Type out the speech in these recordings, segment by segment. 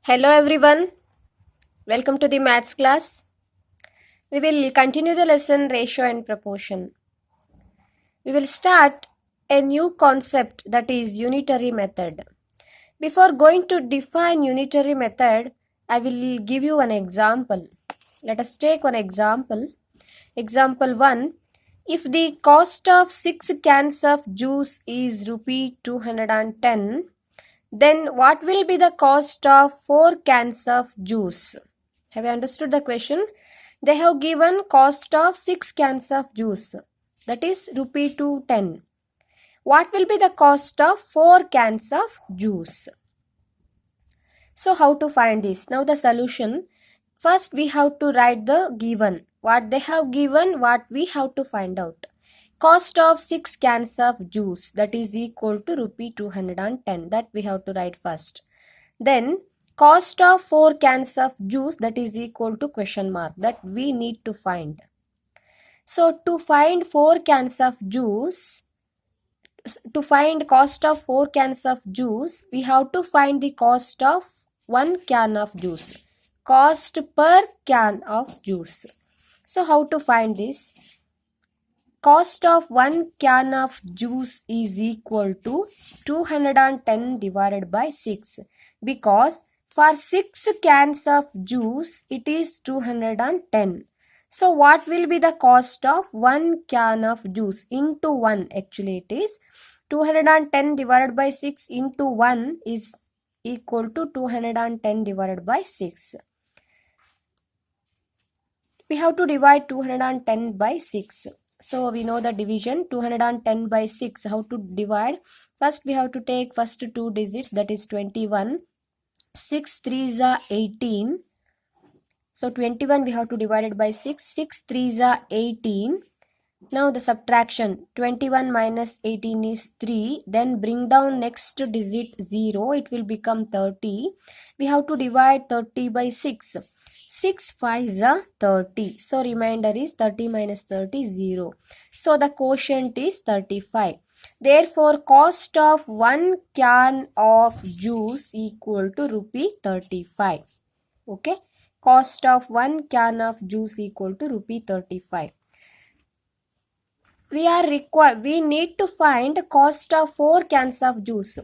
Hello everyone, welcome to the maths class. We will continue the lesson ratio and proportion. We will start a new concept, that is unitary method. Before going to define unitary method, I will give you an example. Let us take one example. Example 1. If the cost of 6 cans of juice is rupee 210, then what will be the cost of 4 cans of juice? Have you understood the question? They have given cost of 6 cans of juice, that is rupee 210. What will be the cost of 4 cans of juice? So how to find this? Now the solution. First we have to write the given. What they have given, what we have to find out. Cost of 6 cans of juice, that is equal to rupee 210. That we have to write first. Then cost of 4 cans of juice, that is equal to question mark, that we need to find. So to find 4 cans of juice, to find cost of 4 cans of juice, we have to find the cost of 1 can of juice. Cost per can of juice. So how to find this? Cost of 1 can of juice is equal to 210 divided by 6, because for 6 cans of juice it is 210. So what will be the cost of 1 can of juice into 1? Actually it is 210 divided by 6 into 1 is equal to 210 divided by 6. We have to divide 210 by 6. So we know the division 210 by 6. How to divide? First we have to take first 2 digits, that is 21. 6 3s are 18. So 21 we have to divide it by 6. 6 3s are 18. Now the subtraction, 21 minus 18 is 3. Then bring down next digit 0. It will become 30. We have to divide 30 by 6. 6 5s are 30. So remainder is 30 minus 30, 0. So the quotient is 35. Therefore, cost of 1 can of juice equal to rupee 35. Okay. Cost of 1 can of juice equal to rupee 35. We need to find cost of 4 cans of juice.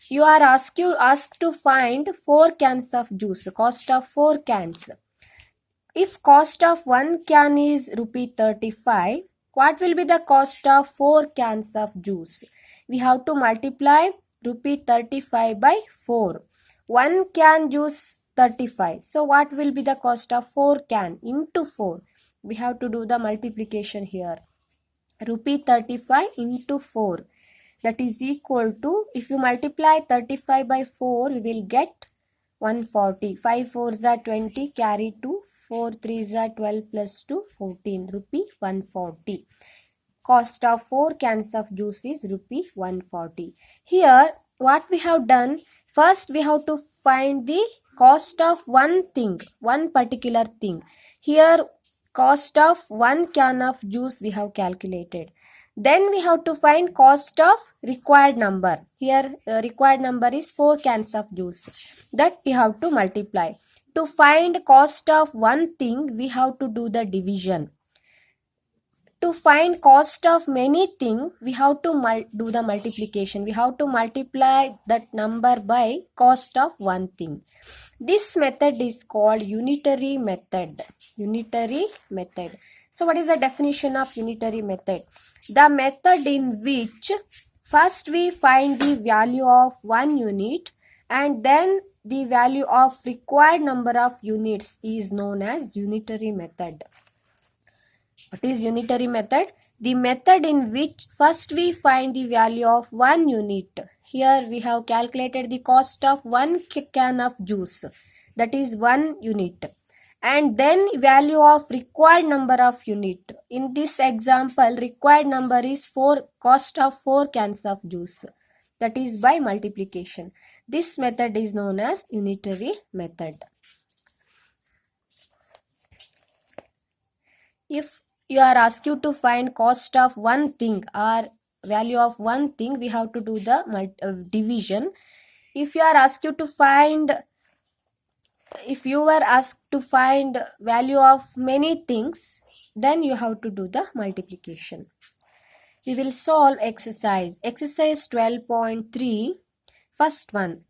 You are asked to find 4 cans of juice, cost of 4 cans. If cost of 1 can is rupee 35, what will be the cost of 4 cans of juice? We have to multiply rupee 35 by 4. 1 can juice 35. So what will be the cost of 4 can into 4? We have to do the multiplication here. Rupee 35 into 4. That is equal to, if you multiply 35 by 4, we will get 140. 5 4s are 20, carry 2. 4 3s are 12 plus 2, 14. Rupee 140. Cost of 4 cans of juice is rupee 140. Here, what we have done, first we have to find the cost of one thing, one particular thing. Here, cost of 1 can of juice we have calculated. Then we have to find cost of required number. Here required number is 4 cans of juice. That we have to multiply. To find cost of one thing, we have to do the division. To find cost of many things, we have to do the multiplication. We have to multiply that number by cost of one thing. This method is called unitary method. Unitary method. So what is the definition of unitary method? The method in which first we find the value of one unit and then the value of required number of units is known as unitary method. What is unitary method? The method in which first we find the value of one unit. Here we have calculated the cost of 1 can of juice. That is 1 unit. And then value of required number of unit. In this example, required number is 4, cost of 4 cans of juice. That is by multiplication. This method is known as unitary method. If you are asked you to find cost of one thing or value of one thing, we have to do the division. If you are asked you to find if you were asked to find value of many things, then you have to do the multiplication. We will solve exercise 12.3. First one,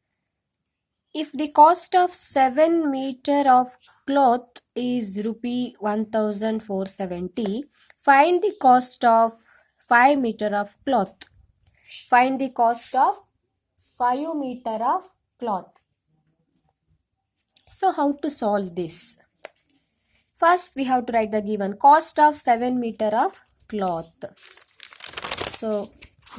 if the cost of 7 meter of cloth is rupee 1470, find the cost of 5 meter of cloth. Find the cost of 5 meter of cloth. So how to solve this? First we have to write the given cost of 7 meter of cloth. So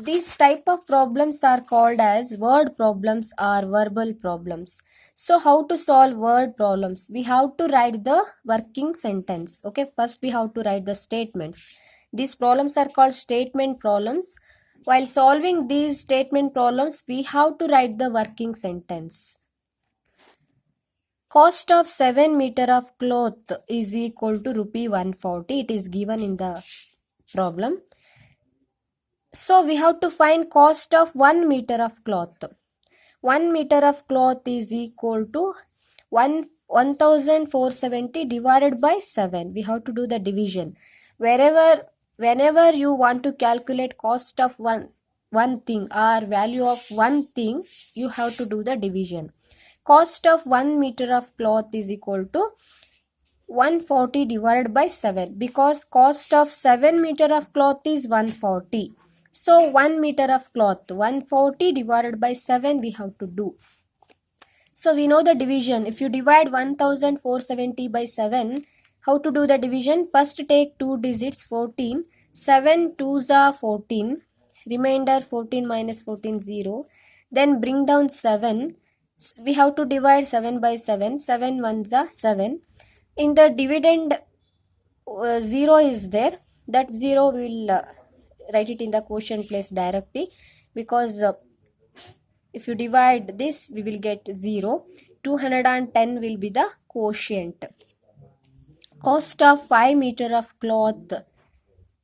these type of problems are called as word problems or verbal problems. So how to solve word problems? We have to write the working sentence. Okay, first we have to write the statements. These problems are called statement problems. While solving these statement problems, we have to write the working sentence. Cost of 7 meter of cloth is equal to rupee 140. It is given in the problem. So we have to find cost of 1 meter of cloth. 1 meter of cloth is equal to 1470 divided by 7. We have to do the division. Whenever you want to calculate cost of one thing or value of one thing, you have to do the division. Cost of 1 meter of cloth is equal to 140 divided by 7, because cost of 7 meter of cloth is 140. So 1 meter of cloth, 140 divided by 7 we have to do. So we know the division. If you divide 1470 by 7, how to do the division? First take 2 digits, 14. 7 2s are 14. Remainder 14 minus 14, 0. Then bring down 7. We have to divide 7 by 7. 7 1s are 7. In the dividend, 0 is there. That 0 will write it in the quotient place directly, because if you divide this, we will get 0. 210 will be the quotient. Cost of 5 meter of cloth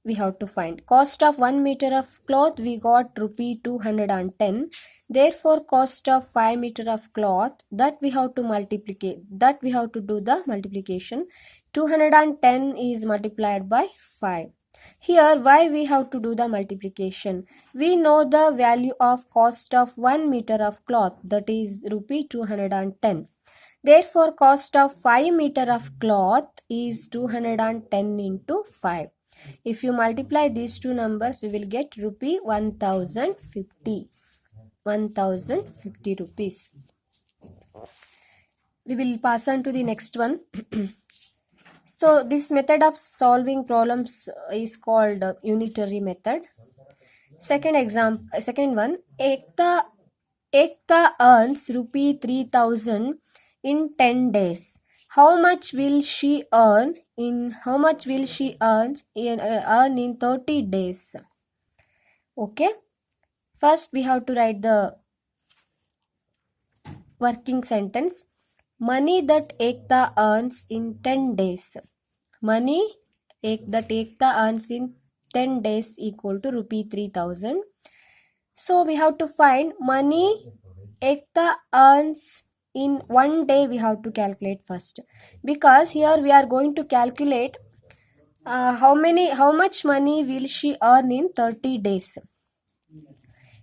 we have to find. Cost of 1 meter of cloth we got rupee 210. Therefore, cost of 5 meter of cloth, that we have to multiply. That we have to do the multiplication. 210 is multiplied by 5. Here, why we have to do the multiplication? We know the value of cost of 1 meter of cloth, that is rupee 210. Therefore, cost of 5 meter of cloth is 210 into 5. If you multiply these two numbers, we will get rupee 1050. 1050 rupees. We will pass on to the next one. So this method of solving problems is called unitary method. Second one, Ekta earns rupee 3000 in 10 days. How much will she earn in 30 days? Okay. First we have to write the working sentence. Money that Ekta earns in 10 days. Money that Ekta earns in 10 days equal to rupee 3000. So we have to find money Ekta earns in 1 day. We have to calculate first, because here we are going to calculate how much money will she earn in 30 days.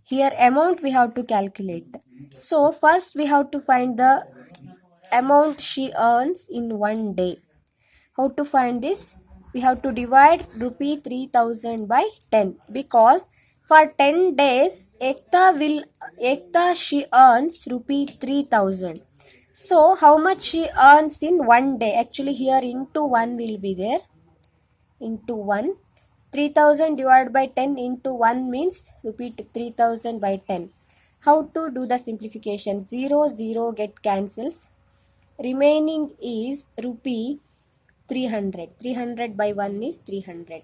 Here amount we have to calculate. So first we have to find the amount she earns in 1 day. How to find this? We have to divide rupee 3000 by 10, because for 10 days Ekta she earns rupee 3000. So how much she earns in 1 day? Actually here into 1 will be there. Into 1. 3000 divided by 10 into 1 means rupee 3000 by 10. How to do the simplification? 0 0 get cancels. Remaining is rupee 300. 300 by 1 is 300.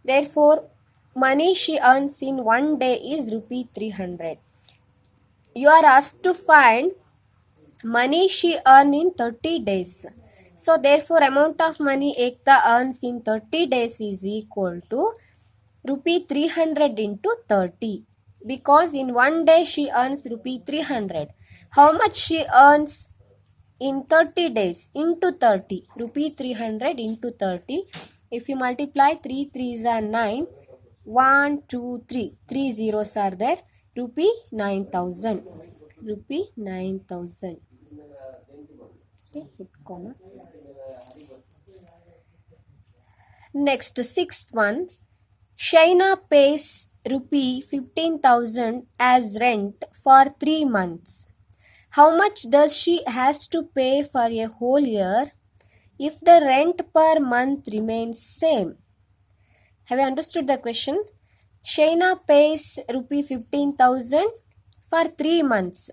Therefore, money she earns in 1 day is rupee 300. You are asked to find money she earns in 30 days. So, therefore, amount of money Ekta earns in 30 days is equal to rupee 300 into 30. Because in 1 day she earns rupee 300. How much she earns in 30 days into 30, rupee 300 into 30. If you multiply 3 3s are 9, 1 2 3, 3 zeros are there, rupee 9,000, rupee 9,000. Okay, put comma. Next, sixth one, Shaina pays rupee 15,000 as rent for 3 months. How much does she has to pay for a whole year if the rent per month remains same? Have you understood the question? Shaina pays rupee 15,000 for 3 months.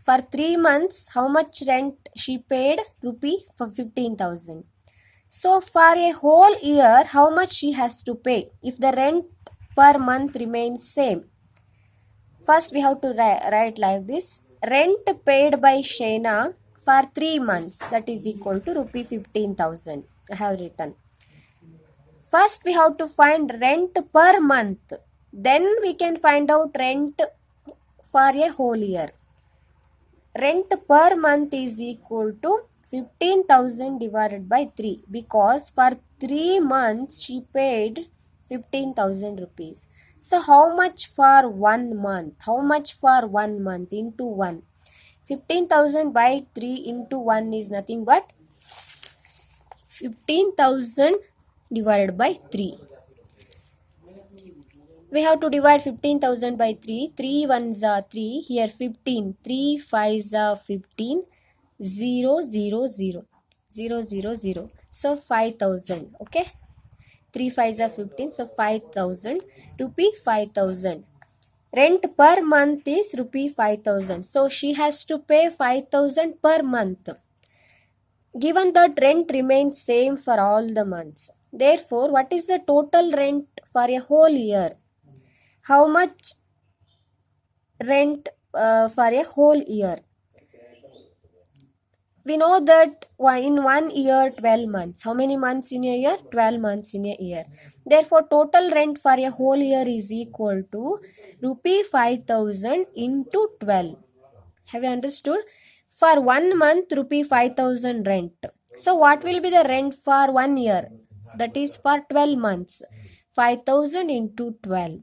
For 3 months, how much rent she paid? Rupee for 15,000. So for a whole year, how much she has to pay if the rent per month remains same? First, we have to write like this. Rent paid by Shaina for 3 months, that is equal to rupee 15,000. I have written. First, we have to find rent per month. Then we can find out rent for a whole year. Rent per month is equal to 15,000 divided by 3, because for 3 months she paid 15,000 rupees. So how much for 1 month? How much for 1 month into 1? 15,000 by 3 into 1 is nothing but 15,000 divided by 3. We have to divide 15,000 by 3. 3 ones are 3. Here 15. 3 5s are 15. 0 0 0. 0 0 0. So 5,000. Okay. 3 5s are 15. So 5,000. Rupee 5,000. Rent per month is rupee 5,000. So she has to pay 5,000 per month. Given that rent remains same for all the months. Therefore, what is the total rent for a whole year? How much rent for a whole year? We know that in 1 year 12 months. How many months in a year? 12 months in a year. Therefore, total rent for a whole year is equal to rupee 5,000 into 12. Have you understood? For 1 month, rupee 5,000 rent. So, what will be the rent for 1 year? That is for 12 months. 5,000 into 12.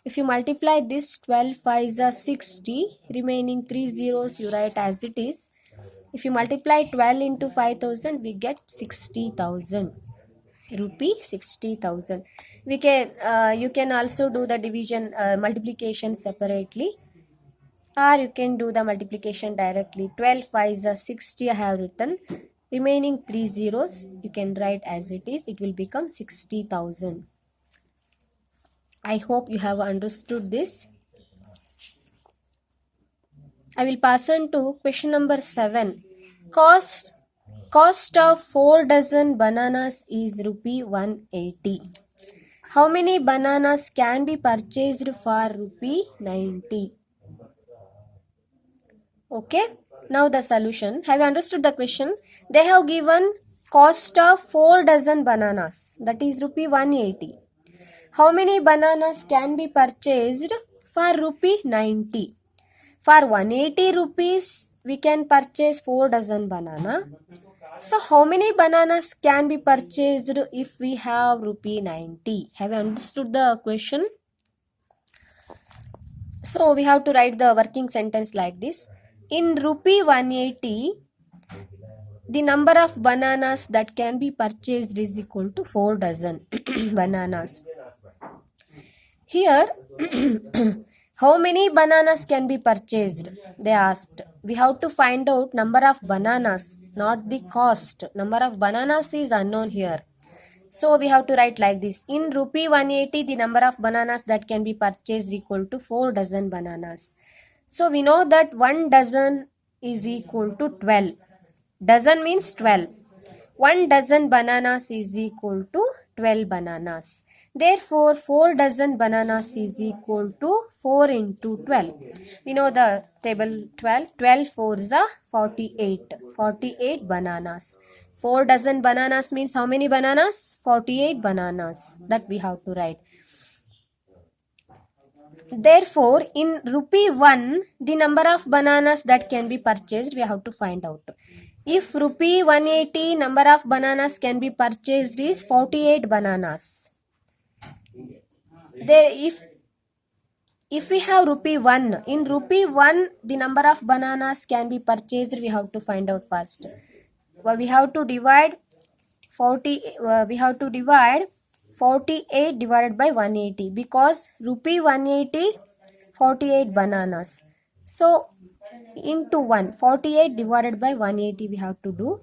If you multiply this, 12 5s are 60. Remaining 3 zeros you write as it is. If you multiply 12 into 5,000, we get 60,000. Rupee 60,000. We can you can also do the division multiplication separately, or you can do the multiplication directly. 12 5s are 60. I have written. Remaining 3 zeros you can write as it is. It will become 60,000. I hope you have understood this. I will pass on to question number 7. Cost of 4 dozen bananas is rupee 180. How many bananas can be purchased for rupee 90? Okay. Now the solution. Have you understood the question? They have given cost of 4 dozen bananas, that is rupee 180. How many bananas can be purchased for rupee 90? For 180 rupees, we can purchase 4 dozen banana. So, how many bananas can be purchased if we have rupee 90? Have you understood the question? So, we have to write the working sentence like this. In rupee 180, the number of bananas that can be purchased is equal to 4 dozen bananas. Here, how many bananas can be purchased? They asked. We have to find out number of bananas, not the cost. Number of bananas is unknown here. So we have to write like this. In rupee 180, the number of bananas that can be purchased equal to 4 dozen bananas. So we know that 1 dozen is equal to 12. Dozen means 12. 1 dozen bananas is equal to 12 bananas. Therefore, 4 dozen bananas is equal to 4 into 12. We know the table 12. 12 4s are 48. 48 bananas. 4 dozen bananas means how many bananas? 48 bananas. That we have to write. Therefore, in rupee 1, the number of bananas that can be purchased, we have to find out. If rupee 180 number of bananas can be purchased is 48 bananas. There, if we have rupee 1, in rupee 1 the number of bananas can be purchased, we have to find out first. We have to divide 48 divided by 180, because rupee 180 48 bananas. So into 1, 48 divided by 180 we have to do.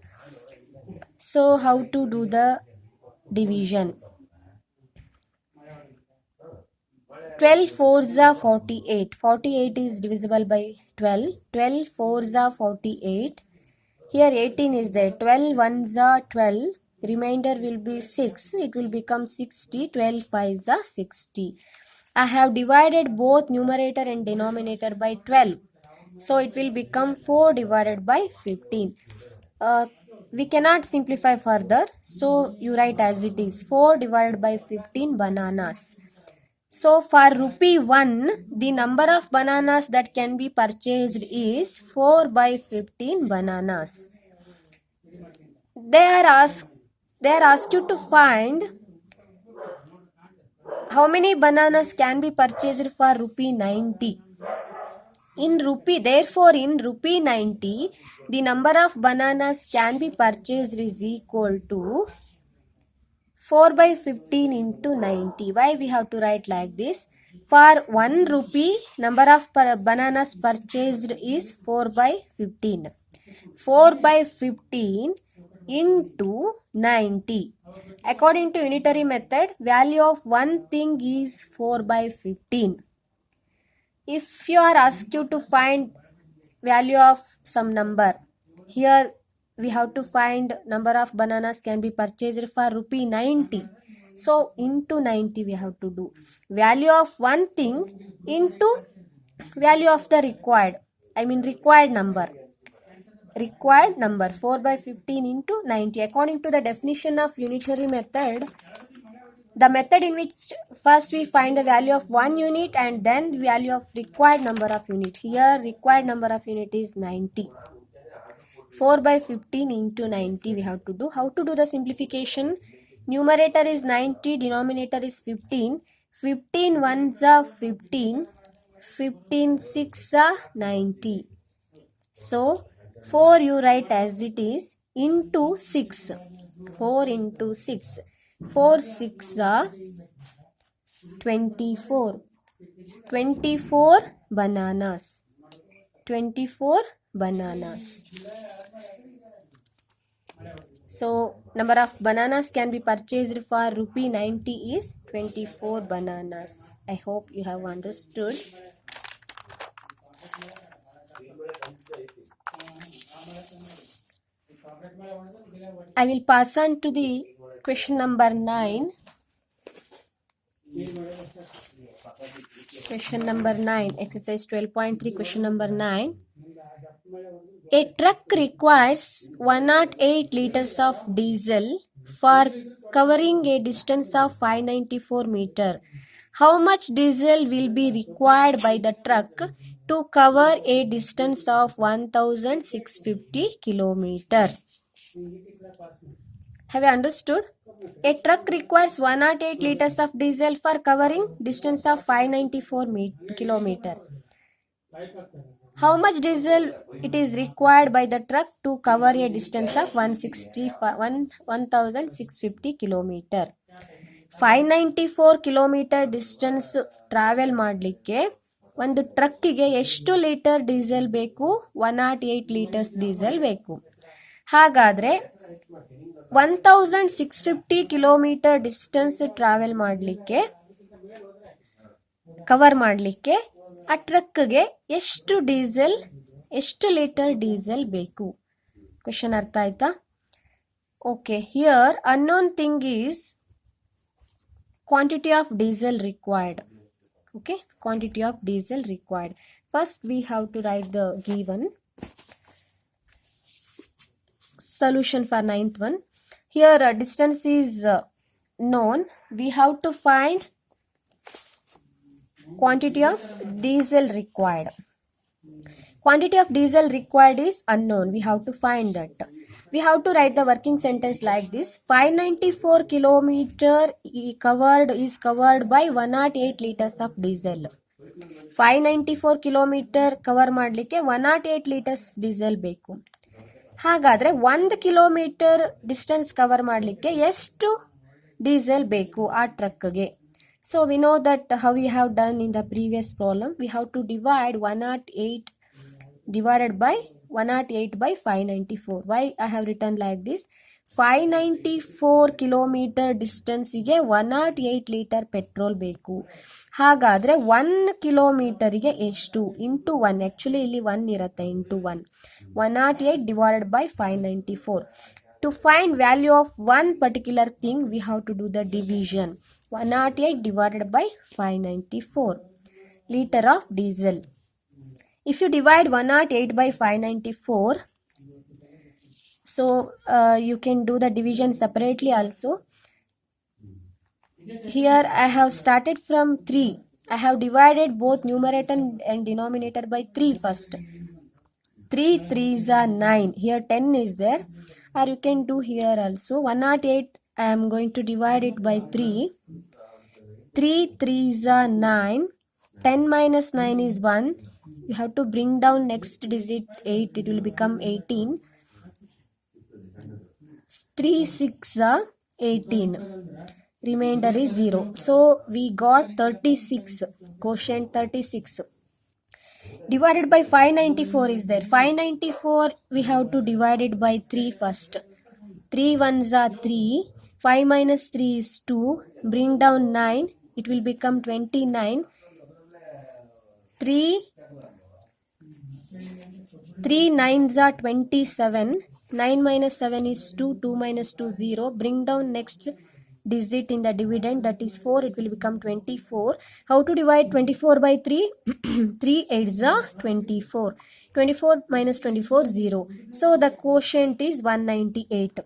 So how to do the division? 12 fours are 48. 48 is divisible by 12. 12 fours are 48. Here 18 is there. 12 ones are 12. Remainder will be 6. It will become 60. 12 fives are 60. I have divided both numerator and denominator by 12. So it will become 4 divided by 15. We cannot simplify further. So you write as it is. 4 divided by 15 bananas. So for rupee 1, the number of bananas that can be purchased is 4 by 15 bananas. They are asked you to find how many bananas can be purchased for rupee 90. Therefore in rupee 90, the number of bananas can be purchased is equal to 4 by 15 into 90. Why we have to write like this? For 1 rupee, number of bananas purchased is 4 by 15. 4 by 15 into 90. According to unitary method, value of one thing is 4 by 15. If you are asked you to find value of some number, here we have to find number of bananas can be purchased for rupee 90. So into 90 we have to do value of one thing into value of the required number. 4 by 15 into 90. According to the definition of unitary method, the method in which first we find the value of one unit and then value of required number of unit. Here required number of unit is 90. 4 by 15 into 90 we have to do. How to do the simplification? Numerator is 90, denominator is 15. 15 ones are 15. 15 6 are 90. So 4 you write as it is into 6. 4 into 6. 4 6 are 24. 24 bananas. 24 bananas. So number of bananas can be purchased for rupee 90 is 24 bananas. I hope you have understood. I will pass on to the question number 9. Question number 9, exercise 12.3, question number 9. A truck requires 108 liters of diesel for covering a distance of 594 meters. How much diesel will be required by the truck to cover a distance of 1650 kilometers? Have you understood? A truck requires 108 liters of diesel for covering distance of 594 kilometers. How much diesel it is required by the truck to cover a distance of 1650 kilometers? 594 kilometre distance travel ಮಾಡಲಿಕ್ಕೆ ಒಂದು ಟ್ರಕ್ಕಿಗೆ ಎಷ್ಟು litre diesel ಬೇಕು? 108 litres diesel ಬೇಕು. ಹಾಗಾದರೆ 1650 kilometre distance travel ಮಾಡಲಿಕ್ಕೆ, cover ಮಾಡಲಿಕ್ಕೆ ಆ ಟ್ರಕ್ಗೆ ಎಷ್ಟು ಲೀಟರ್ ಡೀಸೆಲ್ ಬೇಕು? ಕ್ವೆಶ್ಚನ್ ಅರ್ಥ ಆಯ್ತಾ? Okay, here unknown thing is quantity of diesel required. Okay, quantity of diesel required. First we have to write the given solution for 9th one. Here distance is known. We have to find quantity of diesel required. Quantity of diesel required is unknown. We have to find that. We have to write the working sentence like this. 594 kilometer is covered by 108 liters of diesel. 594 kilometre cover ಮಾಡಲಿಕ್ಕೆ 108 litres diesel ಬೇಕು. ಹಾಗಾದರೆ 1 kilometre distance cover ಮಾಡಲಿಕ್ಕೆ ಎಷ್ಟು diesel ಬೇಕು ಆ ಟ್ರಕ್ಗೆ? So we know that how we have done in the previous problem. We have to divide 108 divided by 108 by 594. Why I have written like this? 594 kilometre ಡಿಸ್ಟೆನ್ಸಿಗೆ 108 litre petrol ಬೇಕು. ಹಾಗಾದರೆ 1 ಕಿಲೋಮೀಟರಿಗೆ ಎಷ್ಟು ಇಂಟು 1, ಆ್ಯಕ್ಚುಲಿ ಇಲ್ಲಿ 1 ಇರುತ್ತೆ, into 1, 108 divided by 594. To find value of one particular thing, we have to do the division. 108 divided by 594 liter of diesel. If you divide 108 by 594, so you can do the division separately also. Here I have started from 3. I have divided both numerator and denominator by 3 first. 3 3s are 9. Here 10 is there. Or you can do here also. 108 I am going to divide it by 3. 3 3s are 9. 10 minus 9 is 1. You have to bring down next digit 8. It will become 18. 3 6 are 18. Remainder is 0. So we got 36. Quotient 36. Divided by 594 is there. 594 we have to divide it by 3 first. 3 1s are 3. 5 minus 3 is 2. Bring down 9. It will become 29. 3 9s are 27. 9 minus 7 is 2. 2 minus 2 0. Bring down next digit in the dividend, that is 4. It will become 24. How to divide 24 by 3? 3 8s are 24. 24 minus 24 0. So the quotient is 198.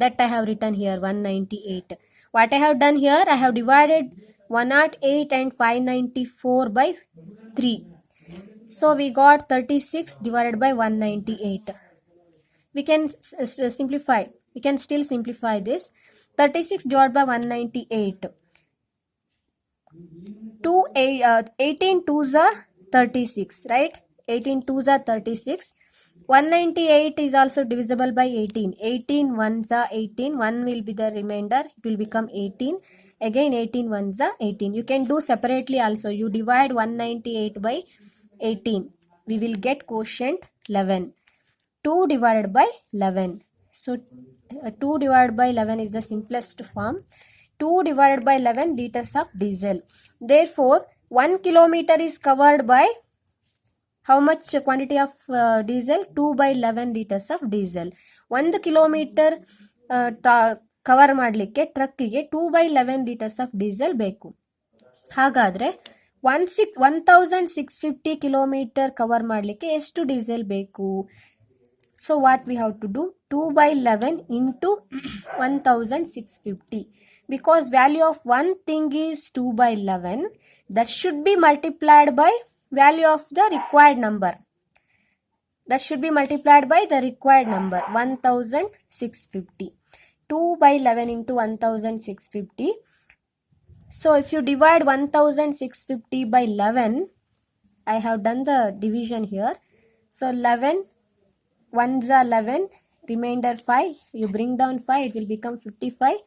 That I have written here, 198. What I have done here, I have divided 108 and 594 by 3. So we got 36 divided by 198. We can simplify. We can still simplify this. 36 divided by 198. 18 2s are 36, right? 18 2s are 36. 198 is also divisible by 18. 18 1s are 18. 1 will be the remainder. It will become 18. Again 18 1s are 18. You can do separately also. You divide 198 by 18. We will get quotient 11. 2 divided by 11. So 2 divided by 11 is the simplest form. 2 divided by 11 liters of diesel. Therefore 1 kilometer is covered by how much quantity of diesel? 2 by 11 liters of diesel. 1 kilometer cover ಮಾಡಲಿಕ್ಕೆ ಟ್ರಕ್ಕಿಗೆ 2 by 11 liters of diesel ಬೇಕು. ಹಾಗಾದರೆ 1650 kilometre cover ಮಾಡಲಿಕ್ಕೆ ಎಷ್ಟು diesel ಬೇಕು? So what we have to do? 2 by 11 into 1650. Because value of one thing is 2 by 11, that should be multiplied by value of the required number. That should be multiplied by the required number, 1650. 2 by 11 into 1650. So if you divide 1650 by 11, I have done the division here. So 11 1s are 11, remainder 5. You bring down 5, it will become 55.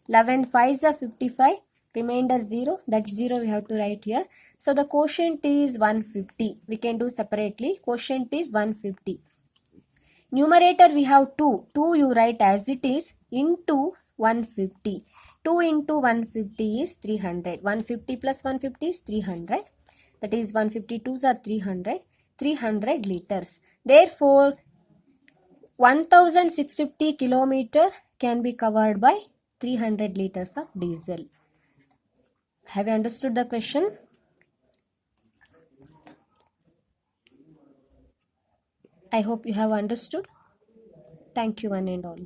11 5s are 55, remainder 0. That's 0 we have to write here. So the quotient is 150. We can do separately. Quotient is 150. Numerator we have 2. 2 you write as it is into 150. 2 into 150 is 300. 150 plus 150 is 300. That is 152s are 300. 300 liters. Therefore 1650 kilometer can be covered by 300 liters of diesel. Have you understood the question? I hope you have understood. Thank you one and all.